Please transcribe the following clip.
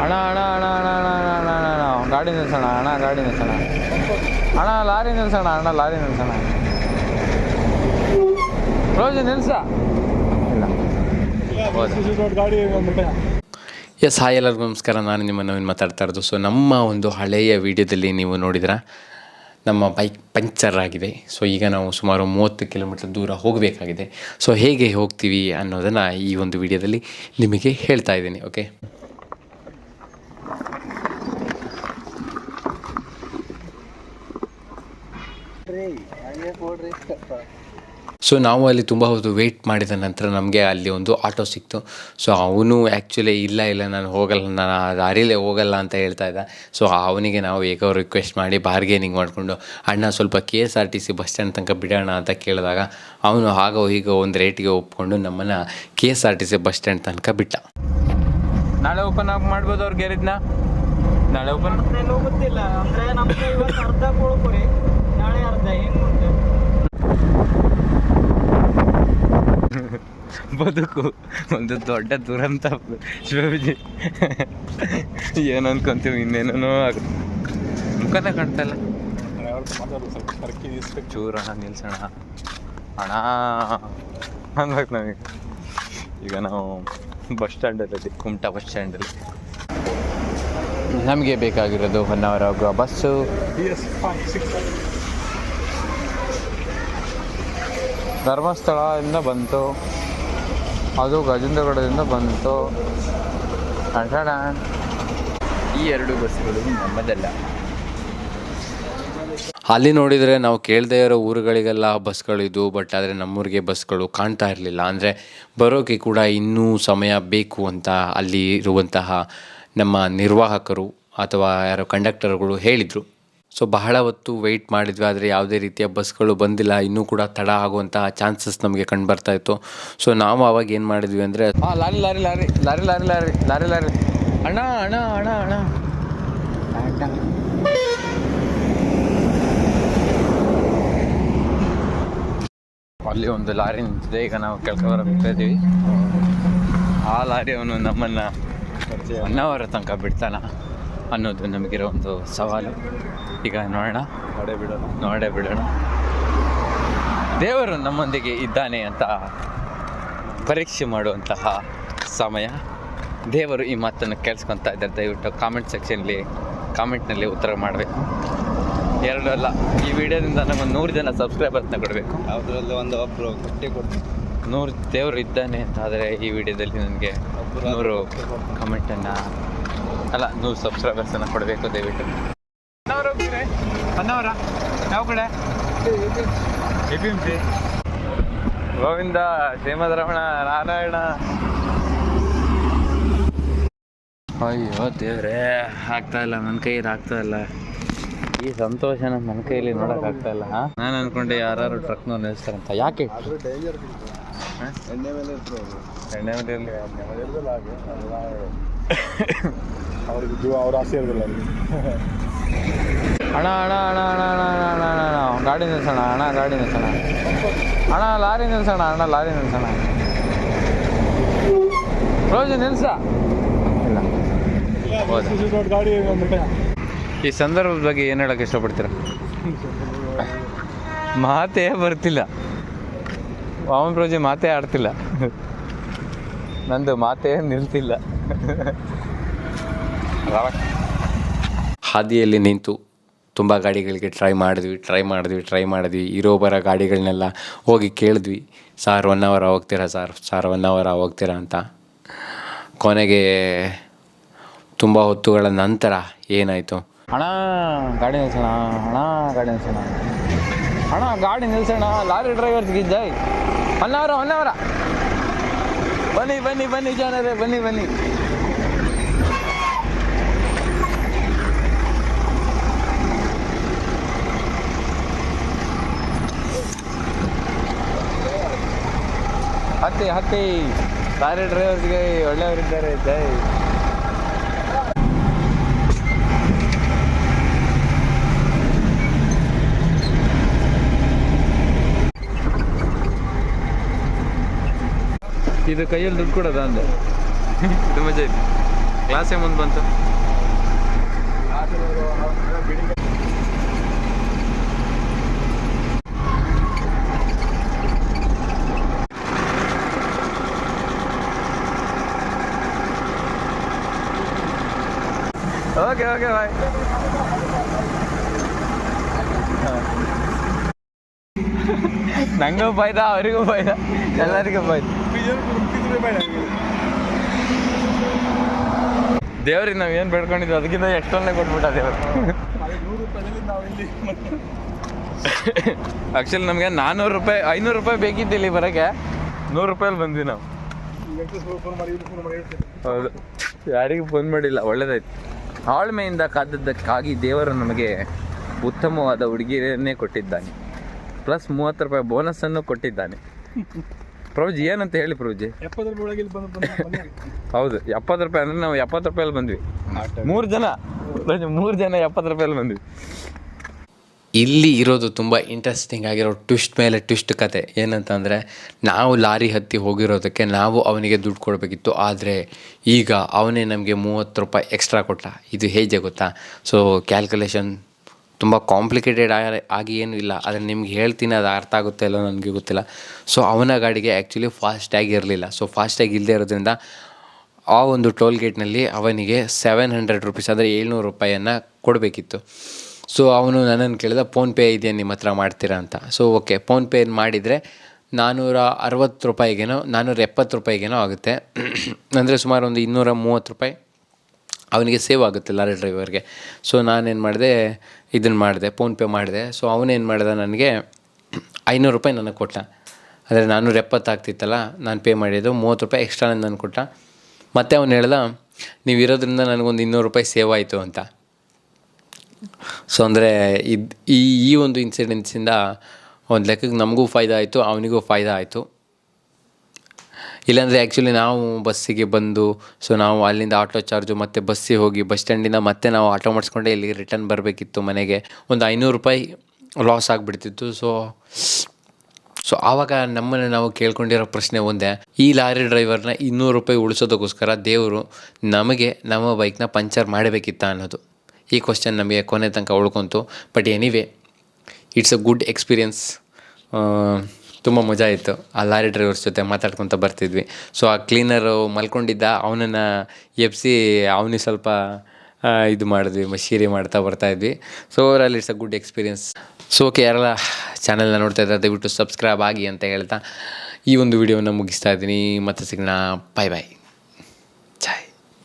ಅಣ್ಣ ಅಣ್ಣ ಅಣ್ಣ ಅಣ್ಣ ಅಣ್ಣ ಅಣ್ಣ ಅಣ್ಣ ಅಣ್ಣ ಗಾಡಿ ನಿಲ್ಸೋಣ ಅಣ್ಣ, ಗಾಡಿ ನಿಲ್ಸೋಣ ಅಣ್ಣ, ಲಾರಿ ನಿಲ್ಸೋಣ ಅಣ್ಣ, ಲಾರಿ ನಿಲ್ಸೋಣ. ರೋಜ್ ನಿಲ್ಸ ಇಲ್ಲ ಗಾಡಿ. ಎಸ್, ಹಾಯ್ ಎಲ್ಲರಿಗೂ ನಮಸ್ಕಾರ. ನಾನು ನಿಮ್ಮ ನವೀನ್ ಮಾತಾಡ್ತಾ ಇರೋದು. ಸೊ ನಮ್ಮ ಒಂದು ಹಳೆಯ ವೀಡಿಯೋದಲ್ಲಿ ನೀವು ನೋಡಿದ್ರೆ ನಮ್ಮ ಬೈಕ್ ಪಂಚರ್ ಆಗಿದೆ. ಸೊ ಈಗ ನಾವು ಸುಮಾರು 30 ಕಿಲೋಮೀಟರ್ ದೂರ ಹೋಗಬೇಕಾಗಿದೆ. ಸೊ ಹೇಗೆ ಹೋಗ್ತೀವಿ ಅನ್ನೋದನ್ನು ಈ ಒಂದು ವಿಡಿಯೋದಲ್ಲಿ ನಿಮಗೆ ಹೇಳ್ತಾ ಇದ್ದೀನಿ. ಓಕೆ, ಸೊ ನಾವು ಅಲ್ಲಿ ತುಂಬ ಹೊತ್ತು ವೆಯ್ಟ್ ಮಾಡಿದ ನಂತರ ನಮಗೆ ಅಲ್ಲಿ ಒಂದು ಆಟೋ ಸಿಕ್ತು. ಸೊ ಅವನು ಆ್ಯಕ್ಚುಲಿ ಇಲ್ಲ ನಾನು ಹೋಗಲ್ಲ, ನಾನು ದಾರಿಲೇ ಹೋಗಲ್ಲ ಅಂತ ಹೇಳ್ತಾ ಇದ್ದ. ಸೊ ಅವನಿಗೆ ನಾವು ಹೇಗೋ ರಿಕ್ವೆಸ್ಟ್ ಮಾಡಿ ಬಾರ್ಗೇನಿಂಗ್ ಮಾಡಿಕೊಂಡು ಅಣ್ಣ ಸ್ವಲ್ಪ KSRTC ಬಸ್ ಸ್ಟ್ಯಾಂಡ್ ತನಕ ಬಿಡೋಣ ಅಂತ ಕೇಳಿದಾಗ ಅವನು ಹಾಗೋ ಹೀಗೋ ಒಂದು ರೇಟಿಗೆ ಒಪ್ಕೊಂಡು ನಮ್ಮನ್ನು KSRTC ಬಸ್ ಸ್ಟ್ಯಾಂಡ್ ತನಕ ಬಿಟ್ಟ. ನಾಳೆ ಓಪನ್ ಮಾಡ್ಬೋದು ಅವ್ರು ಗ್ಯಾರೇಜ್ನ? ನಾಳೆ ಓಪನ್ ಗೊತ್ತಿಲ್ಲ ಅಂದರೆ ನಮಗೆ ಇವತ್ತು ಅರ್ಧ ಕೊಡ್ಕೊರಿ, ನಾಳೆ ಅರ್ಧ ಏನು ಬದುಕು ಒಂದು ದೊಡ್ಡ ದುರಂತ ಶಿವಜಿ. ಏನು ಅನ್ಕೊಂತೀವಿ, ಇನ್ನೇನೋ ಆಗುತ್ತೆ. ಮುಖನೇ ಕಾಣ್ತಾ ಇಲ್ಲ. ಚೂರು ಅಣ್ಣ ನಿಲ್ಸೋಣ ಅಣ್ಣ ಹಂಗಾಗಿ ನಮಗೆ ಈಗ ನಾವು ಬಸ್ ಸ್ಟ್ಯಾಂಡಲ್ಲಿ, ಕುಮಟಾ ಬಸ್ ಸ್ಟ್ಯಾಂಡಲ್ಲಿ ನಮಗೆ ಬೇಕಾಗಿರೋದು ಹೊನ್ನಾವರ ಹೋಗುವ ಬಸ್ಸು. ಧರ್ಮಸ್ಥಳದಿಂದ ಬಂತು, ಅದು ಗಜೇಂದ್ರಗಢದಿಂದ ಬಂತು. ಈ 2 ಬಸ್ಸುಗಳು ನಮ್ಮದಲ್ಲ. ಅಲ್ಲಿ ನೋಡಿದರೆ ನಾವು ಕೇಳದೇ ಇರೋ ಊರುಗಳಿಗೆಲ್ಲ ಬಸ್ಗಳಿದ್ದು, ಬಟ್ ಆದರೆ ನಮ್ಮೂರಿಗೆ ಬಸ್ಗಳು ಕಾಣ್ತಾ ಇರಲಿಲ್ಲ. ಅಂದರೆ ಬರೋಕ್ಕೆ ಕೂಡ ಇನ್ನೂ ಸಮಯ ಬೇಕು ಅಂತ ಅಲ್ಲಿ ಇರುವಂತಹ ನಮ್ಮ ನಿರ್ವಾಹಕರು ಅಥವಾ ಯಾರೋ ಕಂಡಕ್ಟರ್ಗಳು ಹೇಳಿದರು. ಸೊ ಬಹಳ ಹೊತ್ತು ವೆಯ್ಟ್ ಮಾಡಿದ್ವಿ, ಆದರೆ ಯಾವುದೇ ರೀತಿಯ ಬಸ್ಗಳು ಬಂದಿಲ್ಲ. ಇನ್ನೂ ಕೂಡ ತಡ ಆಗುವಂತಹ ಚಾನ್ಸಸ್ ನಮಗೆ ಕಂಡು ಬರ್ತಾಯಿತ್ತು. ಸೊ ನಾವು ಆವಾಗ ಏನು ಮಾಡಿದ್ವಿ ಅಂದರೆ, lorry lorry lorry lorry lorry lorry lorry lorry ಅಣ್ಣ ಅಣ್ಣ ಅಣ್ಣ ಅಣ್ಣ ಅಣ್ಣ ಅಲ್ಲಿ ಒಂದು ಲಾರಿ ನಿಂತಿದೆ. ಈಗ ನಾವು ಕೆಳಗೆ ಬರ್ತಾ ಇದ್ದೀವಿ. ಆ ಲಾರಿ ಅವನು ನಮ್ಮನ್ನು ಹೊನ್ನಾವರ ತನಕ ಬಿಡ್ತಾನ ಅನ್ನೋದು ನಮಗಿರೋ ಒಂದು ಸವಾಲು. ಈಗ ನೋಡೇ ಬಿಡೋಣ. ದೇವರು ನಮ್ಮೊಂದಿಗೆ ಇದ್ದಾನೆ ಅಂತ ಪರೀಕ್ಷೆ ಮಾಡುವಂತಹ ಸಮಯ. ದೇವರು ಈ ಮಾತನ್ನು ಕೇಳಿಸ್ಕೊತಾ ಇದ್ದಾರೆ. ದಯವಿಟ್ಟು ಕಾಮೆಂಟ್ನಲ್ಲಿ ಉತ್ತರ ಮಾಡಬೇಕು. 2 ಅಲ್ಲ, ಈ ವಿಡಿಯೋದಿಂದ ನಮಗೆ 100 ಜನ ಸಬ್ಸ್ಕ್ರೈಬರ್ಸ್ನ ಕೊಡಬೇಕು. ಯಾವುದ್ರಲ್ಲಿ ಒಬ್ಬರು ಕೊಟ್ಟೆ ಕೊಡ್ತೀನಿ. 100 ದೇವರು ಇದ್ದಾನೆ ಅಂತ ಆದರೆ ಈ ವಿಡಿಯೋದಲ್ಲಿ ನನಗೆ 100 ಕಮೆಂಟನ್ನು ಅಲ್ಲ 100 ಸಬ್ಸ್ಕ್ರೈಬರ್ಸನ್ನು ಕೊಡಬೇಕು ದಯವಿಟ್ಟು. ಹೊನ್ನಾವರ ಯಾವ ಕಡೆ? APMC. ಗೋವಿಂದ, ಶ್ರೀಮದ್ರಮಣ, ನಾರಾಯಣ. ಅಯ್ಯೋ ದೇವ್ರೇ, ಆಗ್ತಾಯಿಲ್ಲ, ನನ್ನ ಕೈಯಲ್ಲಿ ಆಗ್ತಾಯಿಲ್ಲ. ಈ ಸಂತೋಷನ ನನ್ನ ಕೈಯಲ್ಲಿ ನೋಡೋಕ್ಕಾಗ್ತಾಯಿಲ್ಲ. ನಾನು ಅಂದ್ಕೊಂಡೆ ಯಾರು ಟ್ರಕ್ನವ್ರು ನಿಲ್ಲಿಸ್ತಾರಂತ. ಯಾಕೆ? ಎಣ್ಣೆ ಮೇಲೆ ಇರಲಿ ಅವ್ರಿಗೆ ಜೀವ, ಅವ್ರ ಆಸೆ ಇರೋದಿಲ್ಲ. ಅಣ್ಣ ಅಣ್ಣ ಅಣ್ಣ ಅಣ್ಣ ಅಣ್ಣ ಅಣ್ಣ ಅಣ್ಣ ಅಣ್ಣ ಗಾಡಿ ನಿಲ್ಸೋಣ ಅಣ್ಣ, ಗಾಡಿ ನಿಲ್ಸೋಣ ಅಣ್ಣ, ಲಾರಿ ನಿಲ್ಸೋಣ ಅಣ್ಣ, ಲಾರಿ ನಿಲ್ಸೋಣ. ರೋಜ್ ನಿಲ್ಸ ಇಲ್ಲ. ಈ ಸಂದರ್ಭದ ಬಗ್ಗೆ ಏನು ಹೇಳೋಕ್ಕೆ ಇಷ್ಟಪಡ್ತೀರ? ಮಾತೇ ಬರ್ತಿಲ್ಲ. ವಾಮನ್ ರೋಜಿ ಮಾತೇ ಆಡ್ತಿಲ್ಲ. ನಂದು ಮಾತೇ ನಿಲ್ತಿಲ್ಲ. ಹಾದಿಯಲ್ಲಿ ನಿಂತು ತುಂಬ ಗಾಡಿಗಳಿಗೆ ಟ್ರೈ ಮಾಡಿದ್ವಿ. ಇರೋ ಬರೋ ಗಾಡಿಗಳನ್ನೆಲ್ಲ ಹೋಗಿ ಕೇಳಿದ್ವಿ, ಸಾರ್ 1 ಅವರ್ ಹೋಗ್ತೀರಾ ಸಾರ್ 1 ಅವರ್ ಹೋಗ್ತೀರಾ ಅಂತ. ಕೊನೆಗೆ ತುಂಬ ಹೊತ್ತುಗಳ ನಂತರ ಏನಾಯಿತು, ಅಣ್ಣ ಗಾಡಿ ನಿಲ್ಸೋಣ ಅಣ್ಣ, ಗಾಡಿ ನಿಲ್ಸೋಣ ಅಣ್ಣ, ಗಾಡಿ ನಿಲ್ಸೋಣ. ಲಾರಿ ಡ್ರೈವರ್ಸ್ಗೆ ಜೈ. 1 ಅವರ ಬನ್ನಿ ಜನರೇ, ಬನ್ನಿ. ಹತ್ತಿ ಲಾರಿ ಡ್ರೈವರ್ಸ್ಗೆ ಒಳ್ಳೆಯವರಿದ್ದಾರೆ, ಜೈ. ಇದು ಕೈಯಲ್ಲಿ ದುಡ್ಡು ಕೊಡೋದ ಅಂದೆ. ಇದು ಮಜಾ ಇದೆ. ಕ್ಲಾಸೇ ಮುಂದೆ ಬಂತು. Okay okay bye. ನಂಗೂ ಫಾಯ್ದ, ಅವರಿಗೂ ಫಾಯ್ದ, ಎಲ್ಲರಿಗೂ ಫಾಯ್ದ. ದೇವ್ರಿಗೆ ನಾವು ಏನು ಬೇಡ್ಕೊಂಡಿದ್ವಿ ಅದಕ್ಕಿಂತ ಎಷ್ಟೊಂದೇ ಕೊಟ್ಬಿಟ್ಟ ದೇವರು. ಆ್ಯಕ್ಚುಲಿ ನಮಗೆ 400 ರೂಪಾಯಿ 500 ರೂಪಾಯಿ ಬೇಕಿತ್ತು ಇಲ್ಲಿ ಬರೋಕ್ಕೆ. 100 ರೂಪಾಯಲ್ಲಿ ಬಂದ್ವಿ ನಾವು. ಹೌದು, ಯಾರಿಗೂ ಫೋನ್ ಮಾಡಿಲ್ಲ. ಒಳ್ಳೇದಾಯ್ತು. ತಾಳ್ಮೆಯಿಂದ ಕಾದದ್ದಕ್ಕಾಗಿ ದೇವರು ನಮಗೆ ಉತ್ತಮವಾದ ಹುಡುಗಿಯನ್ನೇ ಕೊಟ್ಟಿದ್ದಾನೆ, ಪ್ಲಸ್ 30 ರೂಪಾಯಿ ಬೋನಸ್ಸನ್ನು ಕೊಟ್ಟಿದ್ದಾನೆ. ಪ್ರಭುಜಿ ಏನಂತ ಹೇಳಿ ಪ್ರಭುಜಿ. 70 ರೂಪಾಯಿ ಒಳಗೆ ಹೌದು, 70 ರೂಪಾಯಿ ಅಂದರೆ ನಾವು 70 ರೂಪಾಯಲ್ಲಿ ಬಂದ್ವಿ. 3 ಜನ 70 ರೂಪಾಯಲ್ಲಿ ಬಂದ್ವಿ. ಇಲ್ಲಿ ಇರೋದು ತುಂಬ ಇಂಟ್ರೆಸ್ಟಿಂಗ್ ಆಗಿರೋ ಟ್ವಿಸ್ಟ್ ಮೇಲೆ ಟ್ವಿಸ್ಟ್ ಕತೆ ಏನಂತಂದರೆ, ನಾವು ಲಾರಿ ಹತ್ತಿ ಹೋಗಿರೋದಕ್ಕೆ ನಾವು ಅವನಿಗೆ ದುಡ್ಡು ಕೊಡಬೇಕಿತ್ತು, ಆದರೆ ಈಗ ಅವನೇ ನಮಗೆ 30 ರೂಪಾಯಿ ಎಕ್ಸ್ಟ್ರಾ ಕೊಟ್ಟ. ಇದು ಹೇಗೆ ಗೊತ್ತಾ? ಸೊ ಕ್ಯಾಲ್ಕುಲೇಷನ್ ತುಂಬ ಕಾಂಪ್ಲಿಕೇಟೆಡ್ ಆಗಿ ಏನೂ ಇಲ್ಲ, ಆದರೆ ನಿಮ್ಗೆ ಹೇಳ್ತೀನಿ, ಅದು ಅರ್ಥ ಆಗುತ್ತೆ ಇಲ್ಲೋ ನನಗೆ ಗೊತ್ತಿಲ್ಲ. ಸೊ ಅವನ ಗಾಡಿಗೆ ಆ್ಯಕ್ಚುಲಿ ಫಾಸ್ಟ್ಯಾಗ್ ಇರಲಿಲ್ಲ. ಸೊ ಫಾಸ್ಟ್ಯಾಗ್ ಇಲ್ಲದೆ ಇರೋದ್ರಿಂದ ಆ ಒಂದು ಟೋಲ್ ಗೇಟ್ನಲ್ಲಿ ಅವನಿಗೆ 700 ರೂಪೀಸ್ ಅಂದರೆ 700 ರೂಪಾಯಿಯನ್ನು ಕೊಡಬೇಕಿತ್ತು. ಸೊ ಅವನು ನನ್ನನ್ನು ಕೇಳಿದ, ಫೋನ್ಪೇ ಇದೆಯಾ ನಿಮ್ಮ ಹತ್ರ, ಮಾಡ್ತೀರಾ ಅಂತ. ಸೊ ಓಕೆ, ಫೋನ್ಪೇ ಮಾಡಿದರೆ 460 ರೂಪಾಯಿಗೇನೋ 470 ರೂಪಾಯಿಗೇನೋ ಆಗುತ್ತೆ. ಅಂದರೆ ಸುಮಾರು ಒಂದು 230 ರೂಪಾಯಿ ಅವನಿಗೆ ಸೇವ್ ಆಗುತ್ತೆ ಲಾರಿ ಡ್ರೈವರ್ಗೆ. ಸೊ ನಾನೇನು ಮಾಡಿದೆ, ಇದನ್ನು ಮಾಡಿದೆ, ಫೋನ್ಪೇ ಮಾಡಿದೆ. ಸೊ ಅವನೇನು ಮಾಡಿದ, ನನಗೆ 500 ರೂಪಾಯಿ ನನಗೆ ಕೊಟ್ಟ. ಅಂದರೆ 470 ಆಗ್ತಿತ್ತಲ್ಲ, ನಾನು ಪೇ ಮಾಡಿದ್ದು 30 ರೂಪಾಯಿ ಎಕ್ಸ್ಟ್ರಾ ನನಗೆ ಕೊಟ್ಟ. ಮತ್ತು ಅವನು ಹೇಳ್ದ, ನೀವು ಇರೋದ್ರಿಂದ ನನಗೊಂದು 200 ರೂಪಾಯಿ ಸೇವ್ ಆಯಿತು ಅಂತ. ಸೊ ಅಂದರೆ ಈ ಒಂದು ಇನ್ಸಿಡೆನ್ಸಿಂದ ಒಂದು ಲೆಕ್ಕಕ್ಕೆ ನಮಗೂ ಫಾಯ್ದಾ ಆಯಿತು, ಅವನಿಗೂ ಫಾಯ್ದಾ ಆಯಿತು. ಇಲ್ಲಾಂದರೆ ಆ್ಯಕ್ಚುಲಿ ನಾವು ಬಸ್ಸಿಗೆ ಬಂದು, ಸೊ ನಾವು ಅಲ್ಲಿಂದ ಆಟೋ ಚಾರ್ಜು ಮತ್ತು ಬಸ್ಸಿಗೆ ಹೋಗಿ ಬಸ್ ಸ್ಟ್ಯಾಂಡಿಂದ ಮತ್ತೆ ನಾವು ಆಟೋ ಮಾಡಿಸ್ಕೊಂಡೆ ಇಲ್ಲಿಗೆ ರಿಟರ್ನ್ ಬರಬೇಕಿತ್ತು ಮನೆಗೆ. ಒಂದು 500 ರೂಪಾಯಿ ಲಾಸ್ ಆಗಿಬಿಡ್ತಿತ್ತು. ಸೊ ಆವಾಗ ನಮ್ಮನ್ನು ನಾವು ಕೇಳ್ಕೊಂಡಿರೋ ಪ್ರಶ್ನೆ ಒಂದೇ, ಈ ಲಾರಿ ಡ್ರೈವರ್ನ 200 ರೂಪಾಯಿ ಉಳಿಸೋದಕ್ಕೋಸ್ಕರ ದೇವರು ನಮಗೆ ನಮ್ಮ ಬೈಕ್ನ ಪಂಚರ್ ಮಾಡಬೇಕಿತ್ತ ಅನ್ನೋದು. ಈ ಕ್ವಶನ್ ನಮಗೆ ಕೊನೆ ತನಕ ಉಳ್ಕೊತು. But anyway, it's a good experience. ತುಂಬ ಮಜಾ ಇತ್ತು. ಆ ಲಾರಿ ಡ್ರೈವರ್ಸ್ ಜೊತೆ ಮಾತಾಡ್ಕೊತ ಬರ್ತಿದ್ವಿ. ಸೊ ಆ ಕ್ಲೀನರು ಮಲ್ಕೊಂಡಿದ್ದ, ಅವನನ್ನು ಎಬ್ಸಿ ಅವನಿಗೆ ಸ್ವಲ್ಪ ಇದು ಮಾಡಿದ್ವಿ, ಮಶೀರಿ ಮಾಡ್ತಾ ಬರ್ತಾಯಿದ್ವಿ. So overall it's a good experience. So okay, ಯಾರೆಲ್ಲ ಚಾನಲ್ನ ನೋಡ್ತಾ ಇದ್ದಾರೆ ದಯವಿಟ್ಟು ಸಬ್ಸ್ಕ್ರೈಬ್ ಆಗಿ ಅಂತ ಹೇಳ್ತಾ ಈ ಒಂದು ವಿಡಿಯೋನ ಮುಗಿಸ್ತಾ ಇದ್ದೀನಿ. ಮತ್ತೆ ಸಿಗೋಣ. ಬಾಯ್ ಬಾಯ್.